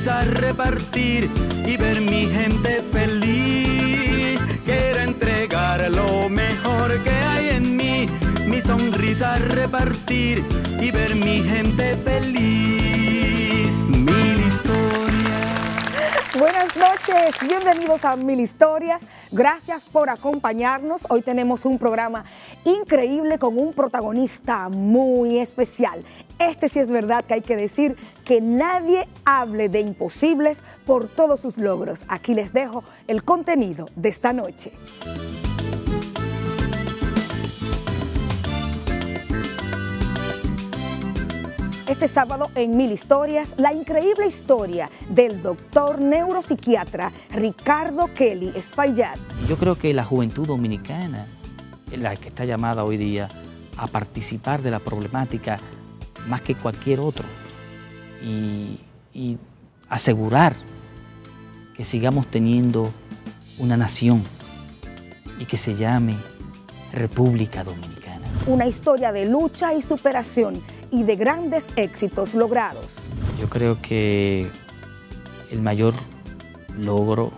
sonrisa repartir y ver mi gente feliz. Quiero entregar lo mejor que hay en mí, mi sonrisa repartir y ver mi gente feliz. Mil historias. Buenas noches, bienvenidos a Mil Historias. Gracias por acompañarnos. Hoy tenemos un programa increíble con un protagonista muy especial. Este sí es verdad que hay que decir que nadie hable de imposibles por todos sus logros. Aquí les dejo el contenido de esta noche. Este sábado en Mil Historias, la increíble historia del doctor neuropsiquiatra Ricardo Kelly Espaillat. Yo creo que la juventud dominicana es la que está llamada hoy día a participar de la problemática más que cualquier otro y asegurar que sigamos teniendo una nación y que se llame República Dominicana. Una historia de lucha y superación y de grandes éxitos logrados. Yo creo que el mayor logro,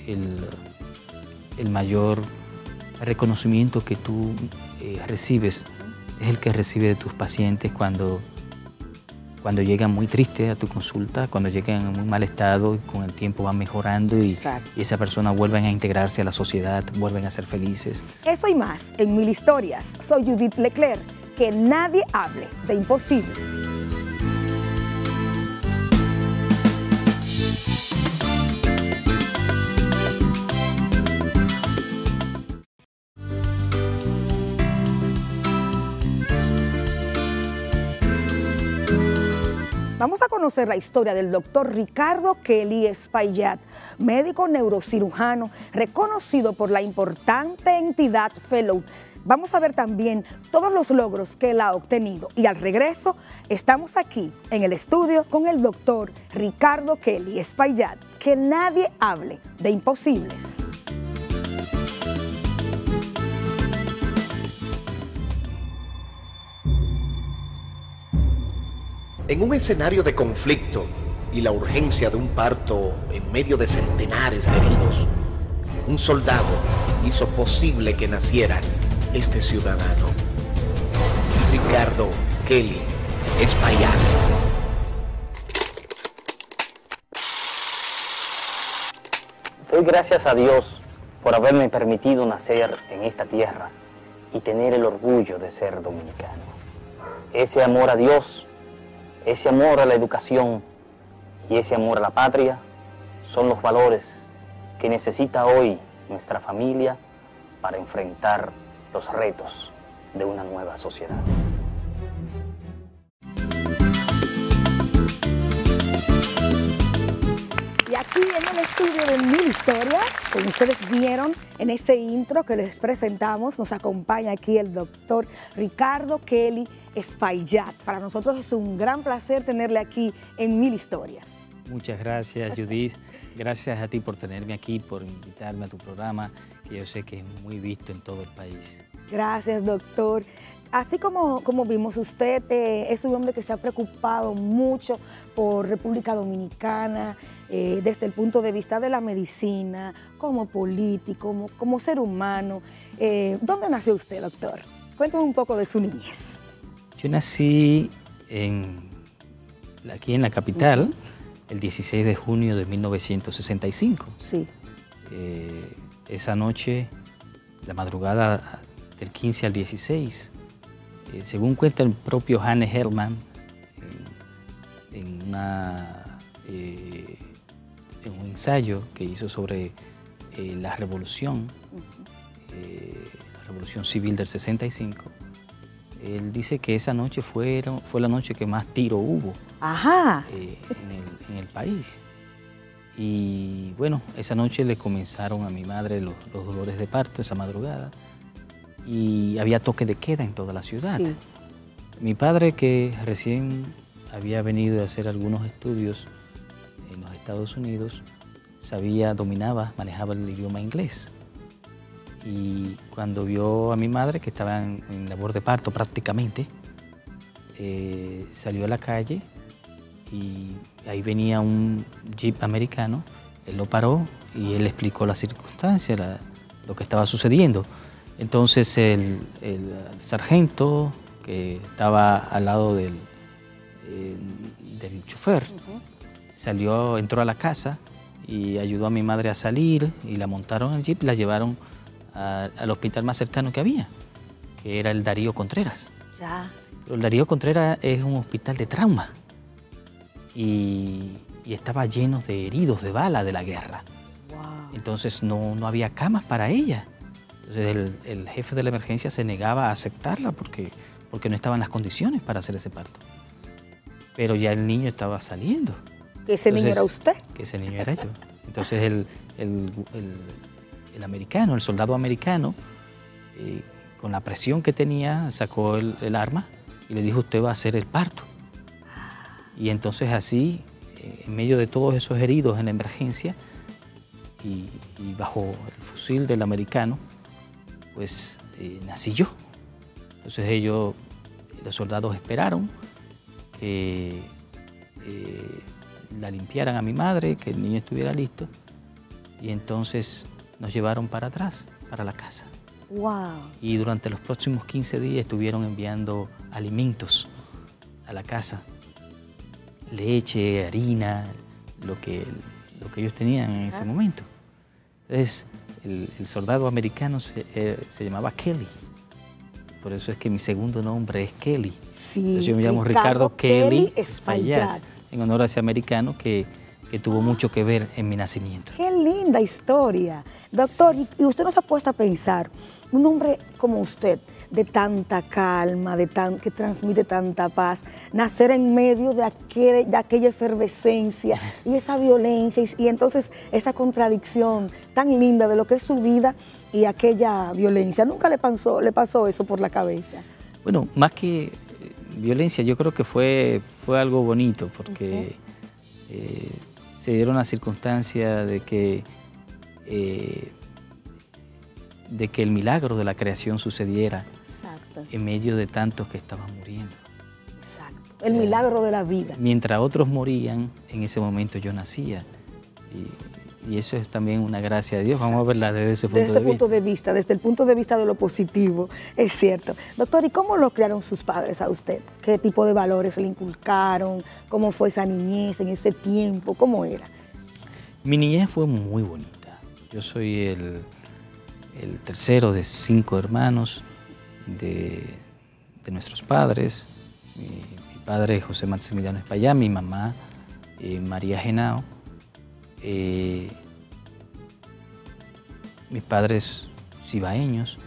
el mayor reconocimiento que tú recibes es el que recibes de tus pacientes cuando llegan muy tristes a tu consulta, cuando llegan en muy mal estado y con el tiempo van mejorando y esa persona vuelven a integrarse a la sociedad, vuelven a ser felices. Eso y más en Mil Historias. Soy Judith Leclerc. Que nadie hable de imposibles. Vamos a conocer la historia del doctor Ricardo Kelly Espaillat, médico neurocirujano reconocido por la importante entidad Fellow. Vamos a ver también todos los logros que él ha obtenido. Y al regreso, estamos aquí en el estudio con el doctor Ricardo Kelly Espaillat. Que nadie hable de imposibles. En un escenario de conflicto y la urgencia de un parto en medio de centenares de heridos, un soldado hizo posible que naciera este ciudadano, Ricardo Kelly Espaillat. Doy gracias a Dios por haberme permitido nacer en esta tierra y tener el orgullo de ser dominicano. Ese amor a Dios, ese amor a la educación y ese amor a la patria son los valores que necesita hoy nuestra familia para enfrentar los retos de una nueva sociedad. Y aquí en el estudio de Mil Historias, como ustedes vieron en ese intro que les presentamos, nos acompaña aquí el doctor Ricardo Kelly Espaillat. Para nosotros es un gran placer tenerle aquí en Mil Historias. Muchas gracias, Judith. Gracias a ti por tenerme aquí, por invitarme a tu programa, que yo sé que es muy visto en todo el país. Gracias, doctor. Así como vimos, usted es un hombre que se ha preocupado mucho por República Dominicana, desde el punto de vista de la medicina, como político, como ser humano. ¿Dónde nació usted, doctor? Cuéntame un poco de su niñez. Yo nací aquí en la capital, el 16 de junio de 1965. Sí. Esa noche, la madrugada del 15 al 16, según cuenta el propio Hannes Hermann, en un ensayo que hizo sobre la revolución civil del 65, él dice que esa noche fue la noche que más tiro hubo en el país. Y bueno, esa noche le comenzaron a mi madre los dolores de parto, esa madrugada, y había toque de queda en toda la ciudad. Sí. Mi padre, que recién había venido a hacer algunos estudios en los Estados Unidos, manejaba el idioma inglés. Y cuando vio a mi madre, que estaba en labor de parto prácticamente, salió a la calle y ahí venía un jeep americano, él lo paró y él explicó la circunstancia, lo que estaba sucediendo. Entonces el sargento que estaba al lado del chofer entró a la casa y ayudó a mi madre a salir y la montaron en el jeep y la llevaron al hospital más cercano que había, que era el Darío Contreras. Ya. Pero el Darío Contreras es un hospital de trauma y estaba lleno de heridos de bala de la guerra. Wow. Entonces no había camas para ella. Entonces el jefe de la emergencia se negaba a aceptarla porque no estaban las condiciones para hacer ese parto. Pero ya el niño estaba saliendo. ¿Ese niño era usted? Que ese niño era yo. Entonces el americano, el soldado americano, con la presión que tenía, sacó el arma y le dijo: usted va a hacer el parto. Y entonces así, en medio de todos esos heridos en la emergencia y bajo el fusil del americano, pues nací yo. Entonces los soldados esperaron que la limpiaran a mi madre, que el niño estuviera listo, y entonces nos llevaron para atrás, para la casa. Wow. Y durante los próximos 15 días estuvieron enviando alimentos a la casa, leche, harina, lo que ellos tenían en ese momento. Entonces, el soldado americano se llamaba Kelly. Por eso es que mi segundo nombre es Kelly. Sí, entonces yo me llamo Ricardo Kelly Espaillat, en honor a ese americano que tuvo mucho que ver en mi nacimiento. Qué linda historia. Doctor, y usted nos ha puesto a pensar, un hombre como usted, de tanta calma, que transmite tanta paz, nacer en medio de aquella efervescencia y esa violencia y entonces esa contradicción tan linda de lo que es su vida y aquella violencia. ¿Nunca le pasó eso por la cabeza? Bueno, más que violencia, yo creo que fue algo bonito porque se dieron las circunstancias de que el milagro de la creación sucediera. Exacto. En medio de tantos que estaban muriendo. Exacto. El milagro de la vida. Mientras otros morían, en ese momento yo nacía. Y eso es también una gracia de Dios. Vamos a verla desde ese punto de vista. Desde el punto de vista de lo positivo, es cierto. Doctor, ¿y cómo lo criaron sus padres a usted? ¿Qué tipo de valores le inculcaron? ¿Cómo fue esa niñez en ese tiempo? ¿Cómo era? Mi niñez fue muy bonita. Yo soy el tercero de 5 hermanos de nuestros padres. Mi padre José Maximiliano Espaillat, mi mamá María Genao. Mis padres cibaeños,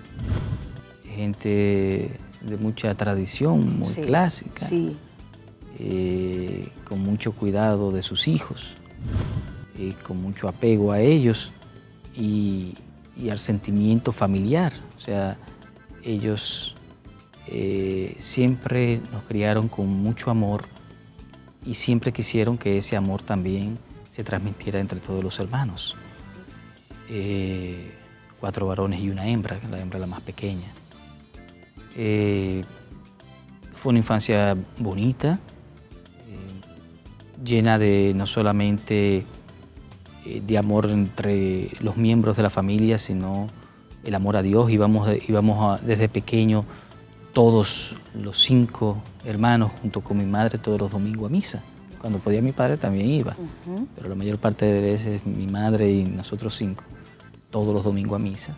gente de mucha tradición, muy clásica, con mucho cuidado de sus hijos, con mucho apego a ellos y al sentimiento familiar. O sea, ellos siempre nos criaron con mucho amor y siempre quisieron que ese amor también se transmitiera entre todos los hermanos. 4 varones y una hembra, la hembra la más pequeña. Fue una infancia bonita, llena de no solamente de amor entre los miembros de la familia, sino el amor a Dios. Íbamos desde pequeño todos los 5 hermanos junto con mi madre todos los domingos a misa. Cuando podía mi padre también iba, pero la mayor parte de veces mi madre y nosotros 5, todos los domingos a misa,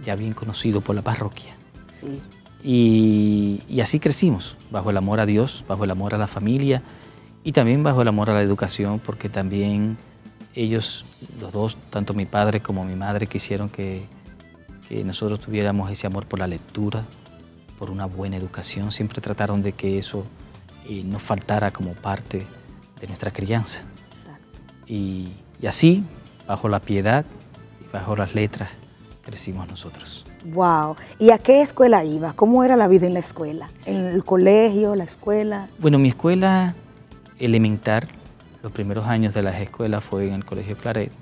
ya bien conocido por la parroquia. Sí. Y así crecimos, bajo el amor a Dios, bajo el amor a la familia y también bajo el amor a la educación, porque también ellos, los dos, tanto mi padre como mi madre, quisieron que nosotros tuviéramos ese amor por la lectura, por una buena educación. Siempre trataron de que eso no faltara como parte de nuestra crianza. Exacto. Y así, bajo la piedad y bajo las letras, crecimos nosotros. Wow. ¿Y a qué escuela iba? ¿Cómo era la vida en la escuela? ¿En el colegio, la escuela? Bueno, mi escuela elemental, los primeros años de la escuela fue en el Colegio Claret.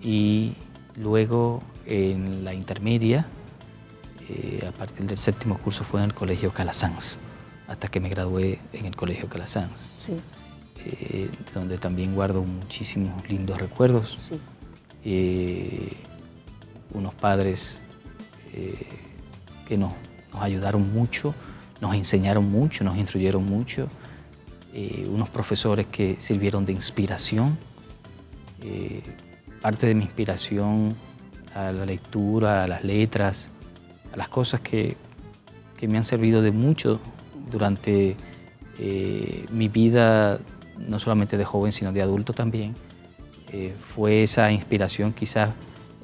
Y luego en la intermedia, a partir del 7º curso, fue en el Colegio Calasanz, hasta que me gradué en el Colegio Calasanz. Sí. donde también guardo muchísimos lindos recuerdos. Sí. Unos padres que nos ayudaron mucho, nos enseñaron mucho, nos instruyeron mucho. Unos profesores que sirvieron de inspiración. Parte de mi inspiración a la lectura, a las letras, a las cosas que me han servido de mucho durante mi vida, no solamente de joven, sino de adulto también. Fue esa inspiración quizás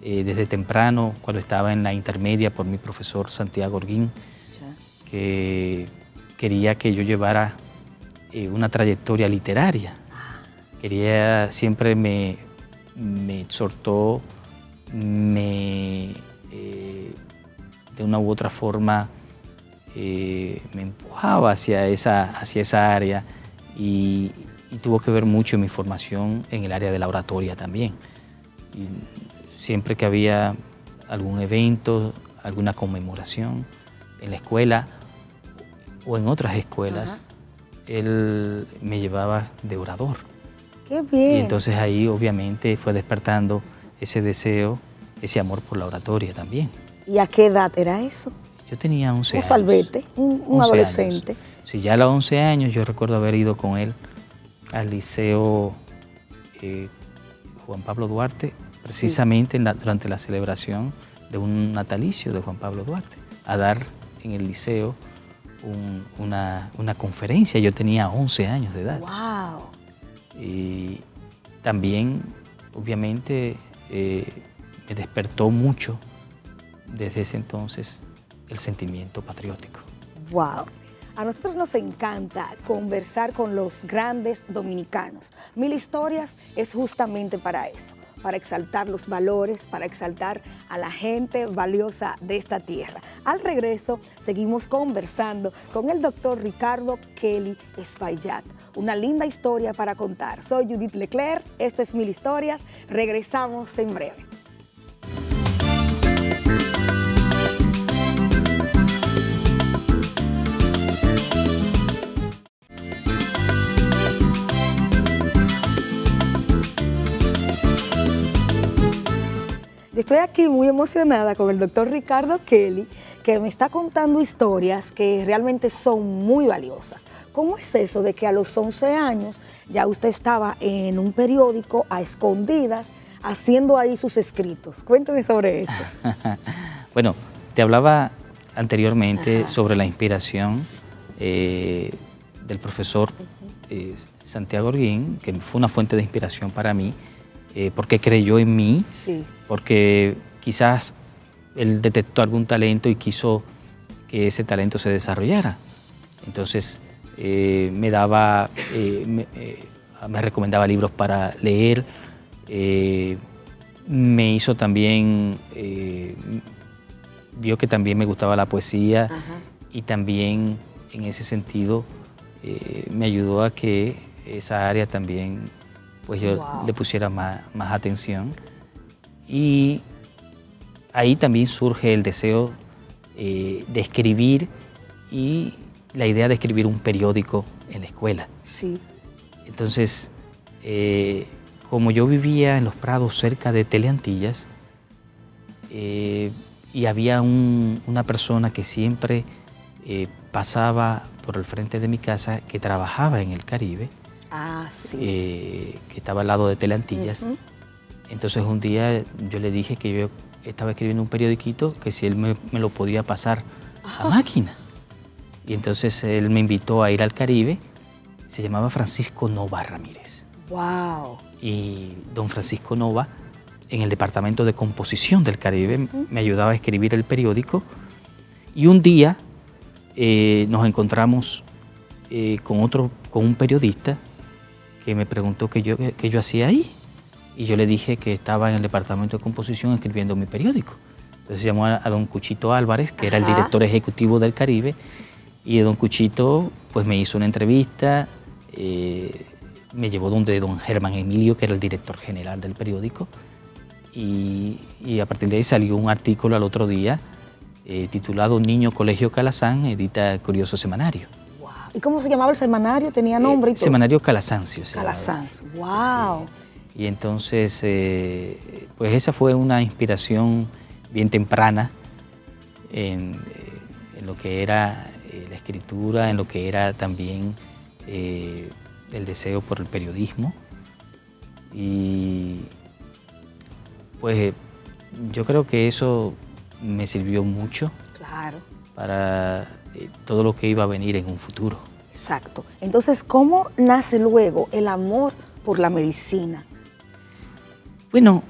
desde temprano, cuando estaba en la intermedia, por mi profesor Santiago Holguín, que quería que yo llevara una trayectoria literaria. Siempre me exhortó, de una u otra forma me empujaba hacia esa área y tuvo que ver mucho en mi formación en el área de la oratoria también. Y siempre que había algún evento, alguna conmemoración en la escuela o en otras escuelas, él me llevaba de orador. ¡Qué bien! Y entonces ahí obviamente fue despertando ese deseo, ese amor por la oratoria también. ¿Y a qué edad era eso? Yo tenía 11 años. Un salvete, un adolescente. Años. Sí, ya a los 11 años yo recuerdo haber ido con él al liceo Juan Pablo Duarte, precisamente durante la celebración de un natalicio de Juan Pablo Duarte, a dar en el liceo una conferencia. Yo tenía 11 años de edad. ¡Wow! Y también, obviamente, me despertó mucho desde ese entonces el sentimiento patriótico. ¡Wow! A nosotros nos encanta conversar con los grandes dominicanos. Mil Historias es justamente para eso, para exaltar los valores, para exaltar a la gente valiosa de esta tierra. Al regreso, seguimos conversando con el doctor Ricardo Kelly Espaillat. Una linda historia para contar. Soy Judith Leclerc, esto es Mil Historias. Regresamos en breve. Yo estoy aquí muy emocionada con el doctor Ricardo Kelly, que me está contando historias que realmente son muy valiosas. ¿Cómo es eso de que a los 11 años ya usted estaba en un periódico a escondidas haciendo ahí sus escritos? Cuéntame sobre eso. Bueno, te hablaba anteriormente sobre la inspiración del profesor Santiago Holguín, que fue una fuente de inspiración para mí, porque creyó en mí, sí, porque quizás él detectó algún talento y quiso que ese talento se desarrollara. Entonces me recomendaba libros para leer, me hizo también, vio que también me gustaba la poesía. Ajá. Y también en ese sentido me ayudó a que esa área también pues yo le pusiera más atención. Y ahí también surge el deseo de escribir y la idea de escribir un periódico en la escuela. Sí. Entonces, como yo vivía en Los Prados cerca de Teleantillas, y había una persona que siempre pasaba por el frente de mi casa que trabajaba en el Caribe, sí, que estaba al lado de Teleantillas. Entonces un día yo le dije que yo estaba escribiendo un periodiquito, que si él me lo podía pasar a máquina. Y entonces él me invitó a ir al Caribe. Se llamaba Francisco Nova Ramírez. ¡Wow! Y don Francisco Nova, en el departamento de composición del Caribe, me ayudaba a escribir el periódico. Y un día nos encontramos con un periodista que me preguntó qué yo hacía ahí. Y yo le dije que estaba en el departamento de composición escribiendo mi periódico. Entonces llamó a don Cuchito Álvarez, que era el director ejecutivo del Caribe, y don Cuchito pues me hizo una entrevista, me llevó donde don Germán Emilio, que era el director general del periódico, y a partir de ahí salió un artículo al otro día titulado Niño Colegio Calazán, edita Curioso Semanario. Wow. ¿Y cómo se llamaba el semanario? ¿Tenía nombre y todo? Semanario Calasancio. Calasancio, wow. Sí. Y entonces, pues esa fue una inspiración bien temprana en lo que era la escritura, en lo que era también el deseo por el periodismo. Y pues yo creo que eso me sirvió mucho. Claro. Para todo lo que iba a venir en un futuro. Exacto. Entonces, ¿cómo nace luego el amor por la medicina? Bueno,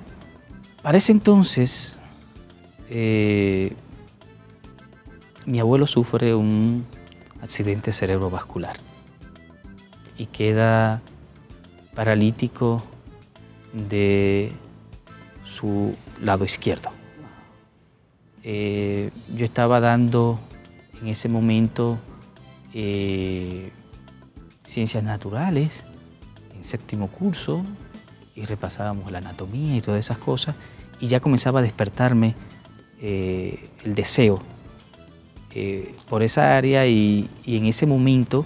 para ese entonces, mi abuelo sufre un accidente cerebrovascular y queda paralítico de su lado izquierdo. Yo estaba dando en ese momento ciencias naturales en 7º curso y repasábamos la anatomía y todas esas cosas y ya comenzaba a despertarme el deseo por esa área y en ese momento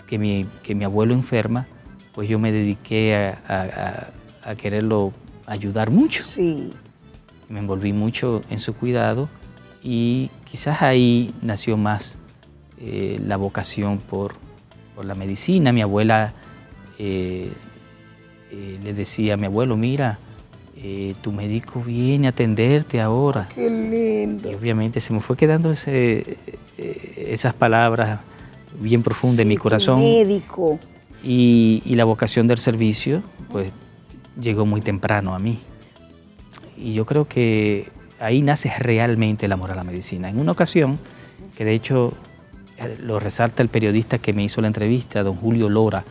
que mi abuelo enferma, pues yo me dediqué a quererlo ayudar mucho. Sí. Me envolví mucho en su cuidado y quizás ahí nació más la vocación por la medicina. Mi abuela le decía a mi abuelo, mira, tu médico viene a atenderte ahora. Qué lindo. Y obviamente se me fue quedando esas palabras bien profundas en mi corazón. Médico. Y la vocación del servicio, pues, llegó muy temprano a mí. Y yo creo que ahí nace realmente el amor a la medicina. En una ocasión, que de hecho lo resalta el periodista que me hizo la entrevista, don Julio Lora,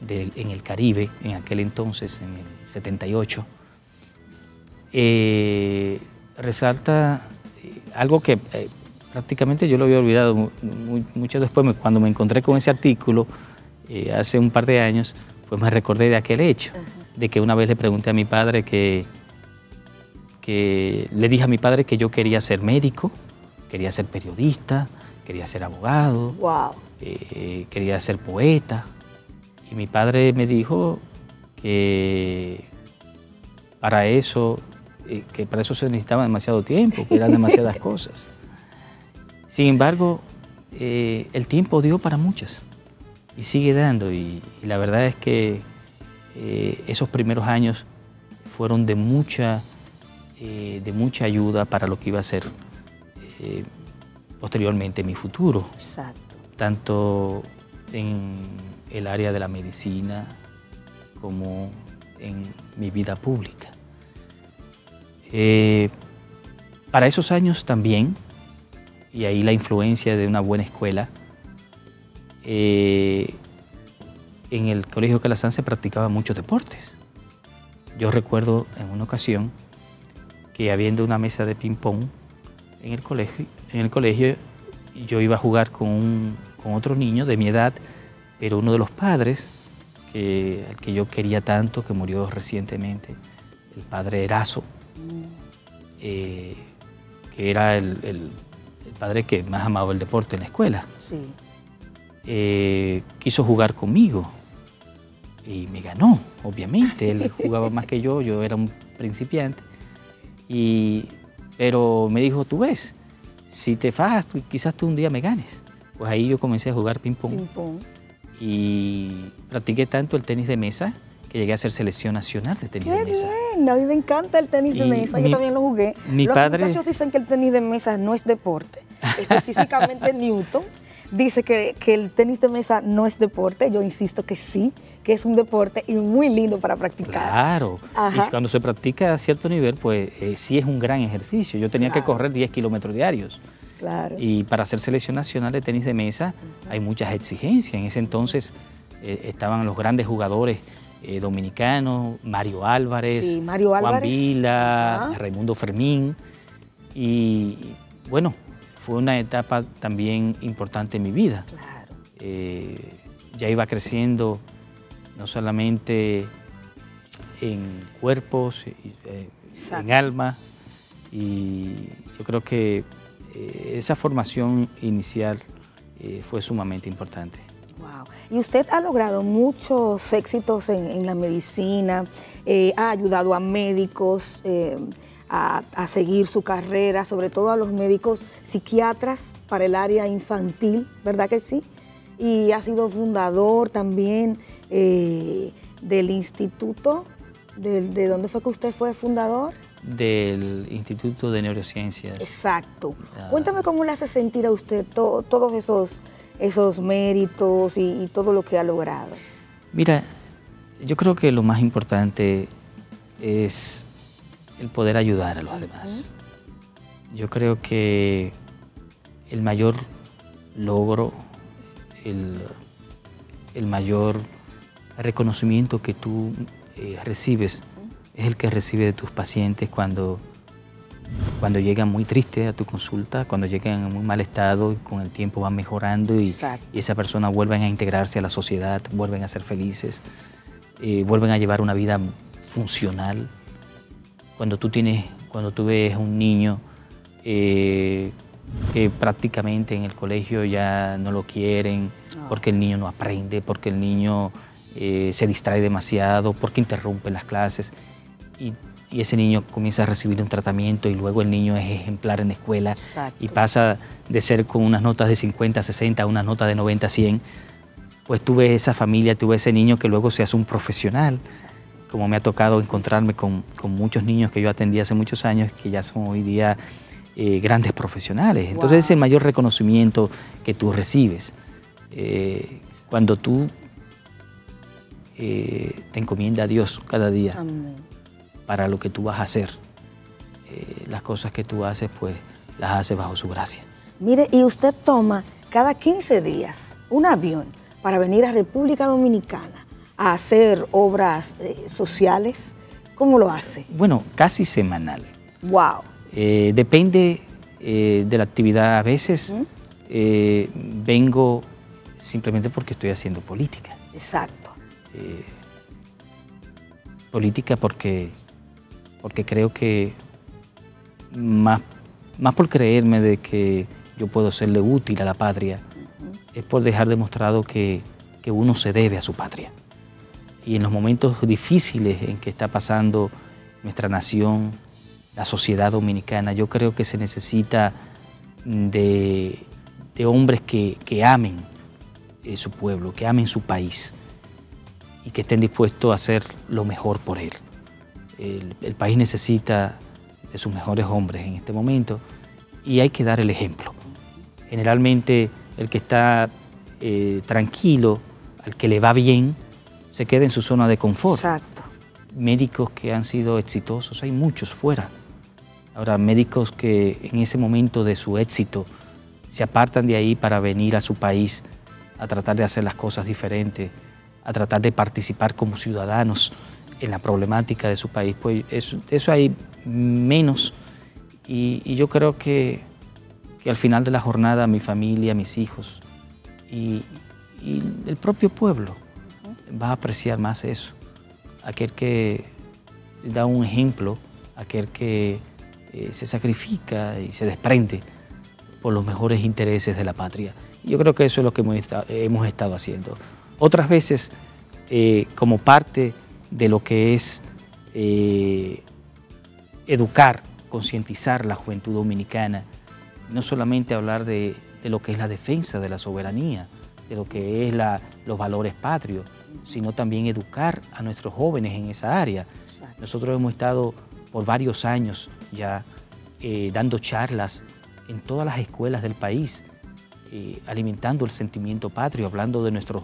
en el Caribe, en aquel entonces, en el 78, resalta algo que prácticamente yo lo había olvidado mucho después, cuando me encontré con ese artículo hace un par de años, pues me recordé de aquel hecho, de que una vez le pregunté a mi padre que le dije a mi padre que yo quería ser médico, quería ser periodista, quería ser abogado, wow. Quería ser poeta. Y mi padre me dijo que para eso se necesitaba demasiado tiempo, que eran demasiadas cosas. Sin embargo, el tiempo dio para muchas y sigue dando. Y la verdad es que esos primeros años fueron de mucha ayuda para lo que iba a ser posteriormente mi futuro. Exacto. Tanto en el área de la medicina como en mi vida pública. Para esos años también, y ahí la influencia de una buena escuela, en el Colegio Calazán se practicaban muchos deportes. Yo recuerdo en una ocasión que habiendo una mesa de ping-pong en el colegio, yo iba a jugar con otro niño de mi edad, pero uno de los padres, al que yo quería tanto, que murió recientemente, el padre Erazo, que era el padre que más amaba el deporte en la escuela. Sí. Quiso jugar conmigo y me ganó, obviamente. Él jugaba más que yo era un principiante. Pero me dijo, tú ves, si te fajas, quizás tú un día me ganes. Pues ahí yo comencé a jugar ping-pong. Y practiqué tanto el tenis de mesa que llegué a ser selección nacional de tenis de mesa. ¡Qué bien! A mí me encanta el tenis de mesa, yo también lo jugué. Los muchachos dicen que el tenis de mesa no es deporte, específicamente Newton dice que el tenis de mesa no es deporte, yo insisto que sí, que es un deporte y muy lindo para practicar. Claro, y cuando se practica a cierto nivel, pues sí es un gran ejercicio. Yo tenía que correr 10 kilómetros diarios. Claro. Y para ser selección nacional de tenis de mesa hay muchas exigencias. En ese entonces estaban los grandes jugadores dominicanos, Mario Álvarez, sí, Mario Álvarez, Juan Vila, Raimundo Fermín. Y bueno, fue una etapa también importante en mi vida. Claro. Ya iba creciendo no solamente en cuerpos, en alma, y yo creo que esa formación inicial fue sumamente importante. Wow. Y usted ha logrado muchos éxitos en la medicina, ha ayudado a médicos a seguir su carrera, sobre todo a los médicos psiquiatras para el área infantil, ¿verdad que sí? Y ha sido fundador también del instituto, ¿de dónde fue que usted fue fundador? Del Instituto de Neurociencias. Exacto. Cuéntame cómo le hace sentir a usted todos esos méritos y todo lo que ha logrado. Mira, yo creo que lo más importante es el poder ayudar a los demás. Yo creo que el mayor logro, el mayor reconocimiento que tú recibes es el que recibes de tus pacientes cuando llegan muy tristes a tu consulta, cuando llegan en muy mal estado y con el tiempo van mejorando y esa persona vuelven a integrarse a la sociedad, vuelven a ser felices, vuelven a llevar una vida funcional. Cuando tú ves un niño que prácticamente en el colegio ya no lo quieren, porque el niño no aprende, porque el niño se distrae demasiado, porque interrumpe las clases y ese niño comienza a recibir un tratamiento y luego el niño es ejemplar en la escuela y pasa de ser con unas notas de 50, 60 a unas notas de 90, 100, pues tú ves esa familia, tú ves ese niño que luego se hace un profesional. Como me ha tocado encontrarme con muchos niños que yo atendí hace muchos años que ya son hoy día grandes profesionales. Entonces es el mayor reconocimiento que tú recibes. Cuando tú te encomiendas a Dios cada día. Amén. Para lo que tú vas a hacer. Las cosas que tú haces, pues las haces bajo su gracia. Mire, y usted toma cada 15 días un avión para venir a República Dominicana a hacer obras sociales. ¿Cómo lo hace? Bueno, casi semanal. Wow. Depende de la actividad. A veces vengo simplemente porque estoy haciendo política. Exacto. Política porque creo que más por creerme de que yo puedo serle útil a la patria, es por dejar demostrado que uno se debe a su patria. Y en los momentos difíciles en que está pasando nuestra nación, la sociedad dominicana, yo creo que se necesita de hombres que amen su pueblo, que amen su país y que estén dispuestos a hacer lo mejor por él. El país necesita de sus mejores hombres en este momento y hay que dar el ejemplo. Generalmente el que está tranquilo, al que le va bien, se queda en su zona de confort. Exacto. Médicos que han sido exitosos, hay muchos fuera. Ahora, médicos que en ese momento de su éxito se apartan de ahí para venir a su país a tratar de hacer las cosas diferentes, a tratar de participar como ciudadanos en la problemática de su país, pues eso hay menos y yo creo que al final de la jornada mi familia, mis hijos y el propio pueblo va a apreciar más eso. Aquel que da un ejemplo, aquel que se sacrifica y se desprende por los mejores intereses de la patria. Yo creo que eso es lo que hemos estado haciendo. Otras veces, como parte de lo que es educar, concientizar la juventud dominicana, no solamente hablar de lo que es la defensa de la soberanía, de lo que es los valores patrios, sino también educar a nuestros jóvenes en esa área. Nosotros hemos estado por varios años ya dando charlas en todas las escuelas del país, alimentando el sentimiento patrio, hablando de nuestros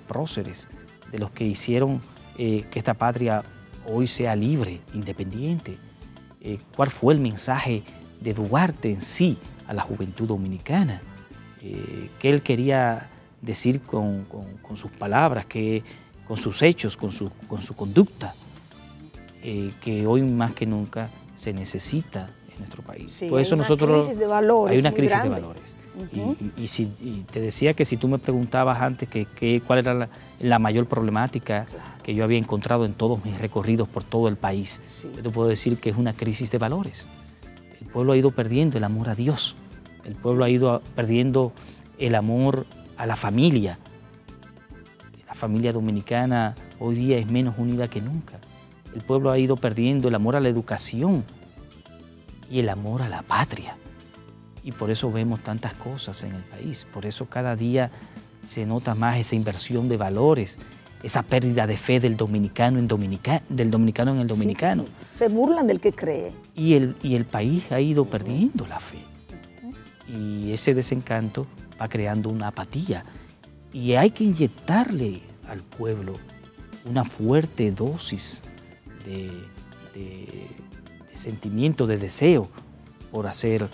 próceres, de los que hicieron que esta patria hoy sea libre, independiente. ¿Cuál fue el mensaje de Duarte en sí a la juventud dominicana? ¿Qué él quería decir con sus palabras, con sus hechos, con su conducta? Que hoy más que nunca se necesita en nuestro país. Sí, por eso hay una crisis de valores. Hay una crisis grande. de valores. Y te decía que si tú me preguntabas antes cuál era la mayor problemática que yo había encontrado en todos mis recorridos por todo el país, yo te puedo decir que es una crisis de valores. El pueblo ha ido perdiendo el amor a Dios, el pueblo ha ido perdiendo el amor a la familia. La familia dominicana hoy día es menos unida que nunca. El pueblo ha ido perdiendo el amor a la educación y el amor a la patria. Y por eso vemos tantas cosas en el país. Por eso cada día se nota más esa inversión de valores, esa pérdida de fe del dominicano en el dominicano. Sí, se burlan del que cree. Y el país ha ido perdiendo la fe. Y ese desencanto va creando una apatía. Y hay que inyectarle al pueblo una fuerte dosis de sentimiento, de deseo por hacer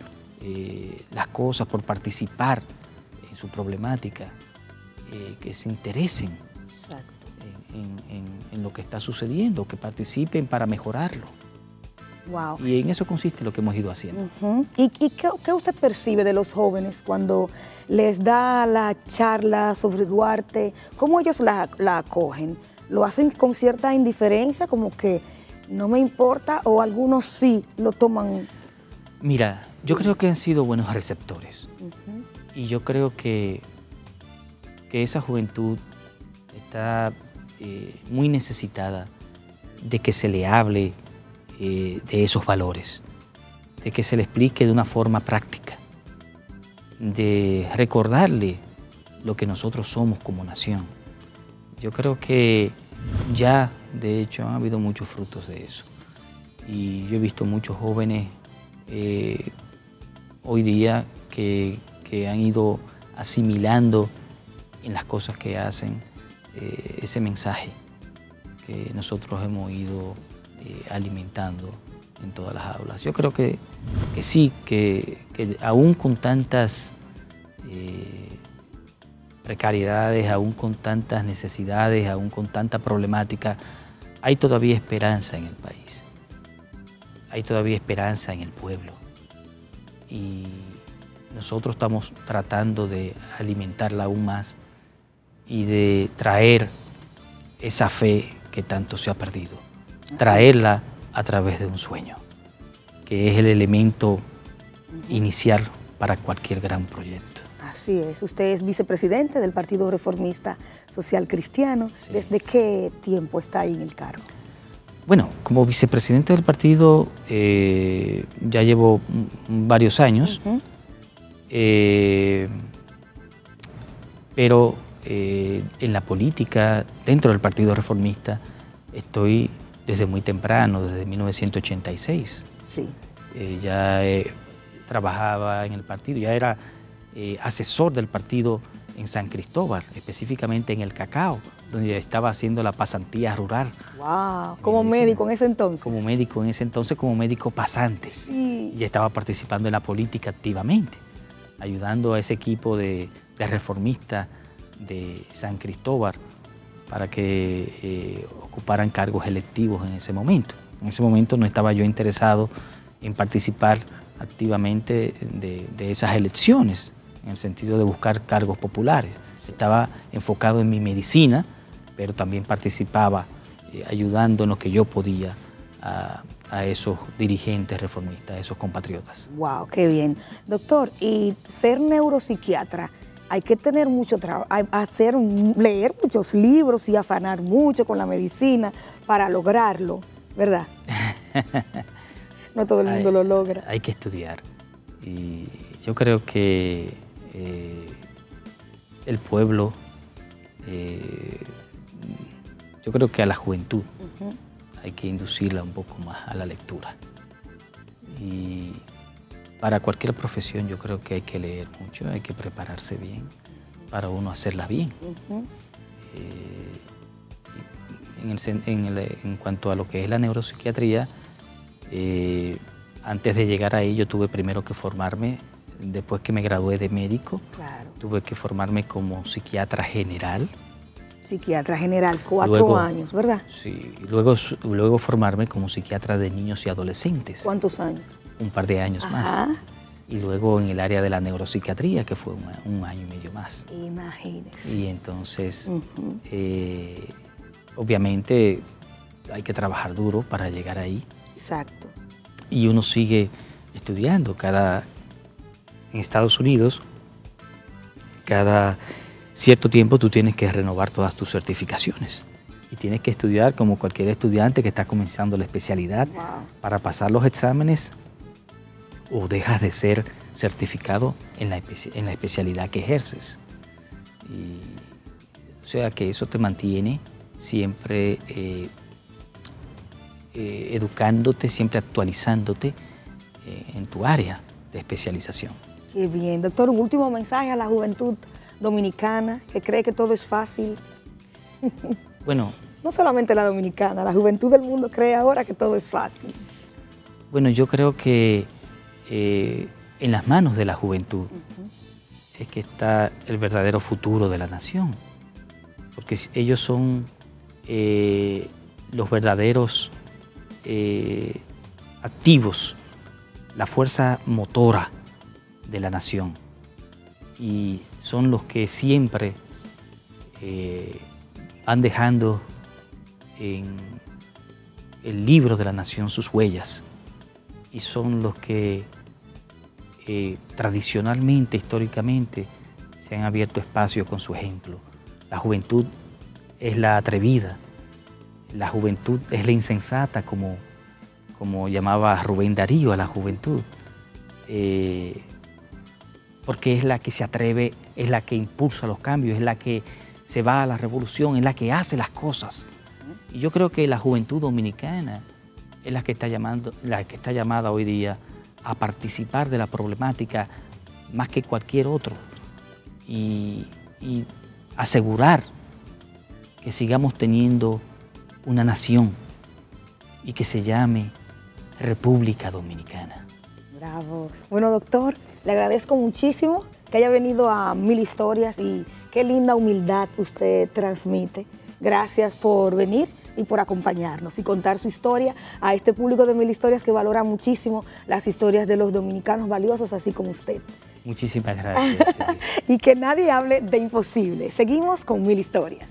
las cosas, por participar en su problemática, que se interesen en lo que está sucediendo, que participen para mejorarlo. Wow. Y en eso consiste lo que hemos ido haciendo. ¿Y qué usted percibe de los jóvenes cuando les da la charla sobre Duarte? ¿Cómo ellos la acogen? ¿Lo hacen con cierta indiferencia, como que no me importa, o algunos sí lo toman? Mira, yo creo que han sido buenos receptores. Y yo creo que esa juventud está muy necesitada de que se le hable de esos valores, de que se le explique de una forma práctica, de recordarle lo que nosotros somos como nación. Yo creo que ya, de hecho, han habido muchos frutos de eso. Y yo he visto muchos jóvenes hoy día que han ido asimilando en las cosas que hacen ese mensaje que nosotros hemos ido alimentando en todas las aulas. Yo creo que sí, que aún con tantas precariedades, aún con tantas necesidades, aún con tanta problemática, hay todavía esperanza en el país. Hay todavía esperanza en el pueblo. Y nosotros estamos tratando de alimentarla aún más y de traer esa fe que tanto se ha perdido. Traerla a través de un sueño, que es el elemento inicial para cualquier gran proyecto. Así es. Usted es vicepresidente del Partido Reformista Social Cristiano. Sí. ¿Desde qué tiempo está ahí en el cargo? Bueno, como vicepresidente del partido ya llevo varios años, pero en la política, dentro del Partido Reformista, estoy desde muy temprano, desde 1986. Sí. Ya trabajaba en el partido, ya era asesor del partido en San Cristóbal, específicamente en el Cacao, donde estaba haciendo la pasantía rural. ¡Wow! Como médico en ese entonces. Como médico en ese entonces, como médico pasante. Sí. Y estaba participando en la política activamente, ayudando a ese equipo de reformistas de San Cristóbal para que ocuparan cargos electivos en ese momento. En ese momento no estaba yo interesado en participar activamente de esas elecciones, en el sentido de buscar cargos populares. Estaba enfocado en mi medicina, pero también participaba ayudando en lo que yo podía a esos dirigentes reformistas, a esos compatriotas. ¡Wow! ¡Qué bien! Doctor, y ser neuropsiquiatra, hay que tener mucho trabajo, leer muchos libros y afanar mucho con la medicina para lograrlo, ¿verdad? No todo el mundo lo logra. Hay que estudiar. Y yo creo que el pueblo, yo creo que a la juventud hay que inducirla un poco más a la lectura. Y para cualquier profesión yo creo que hay que leer mucho, hay que prepararse bien para uno hacerla bien. En cuanto a lo que es la neuropsiquiatría, antes de llegar ahí yo tuve primero que formarme, después que me gradué de médico, claro, tuve que formarme como psiquiatra general. Psiquiatra general, 4 años, ¿verdad? Sí, luego formarme como psiquiatra de niños y adolescentes. ¿Cuántos años? Un par de años más. Y luego en el área de la neuropsiquiatría, que fue un año y medio más. Imagínese. Y entonces, obviamente, hay que trabajar duro para llegar ahí. Exacto. Y uno sigue estudiando. En Estados Unidos, cada cierto tiempo tú tienes que renovar todas tus certificaciones y tienes que estudiar como cualquier estudiante que está comenzando la especialidad. Wow. Para pasar los exámenes o dejas de ser certificado en la especialidad que ejerces. O sea que eso te mantiene siempre educándote, siempre actualizándote en tu área de especialización. Qué bien. Doctor, un último mensaje a la juventud dominicana que cree que todo es fácil. Bueno, No solamente la dominicana, la juventud del mundo cree ahora que todo es fácil. bueno, yo creo que en las manos de la juventud es que está el verdadero futuro de la nación, porque ellos son los verdaderos activos, la fuerza motora de la nación, y son los que siempre van dejando en el libro de la nación sus huellas, y son los que tradicionalmente, históricamente, se han abierto espacio con su ejemplo. La juventud es la atrevida, la juventud es la insensata, como llamaba Rubén Darío a la juventud, porque es la que se atreve, es la que impulsa los cambios, es la que se va a la revolución, es la que hace las cosas. Y yo creo que la juventud dominicana es la que está llamada hoy día a participar de la problemática más que cualquier otro y asegurar que sigamos teniendo una nación y que se llame República Dominicana. Bravo. Bueno, doctor, le agradezco muchísimo que haya venido a Mil Historias y qué linda humildad usted transmite. Gracias por venir y por acompañarnos y contar su historia a este público de Mil Historias que valora muchísimo las historias de los dominicanos valiosos, así como usted. Muchísimas gracias. Y que nadie hable de imposible. Seguimos con Mil Historias.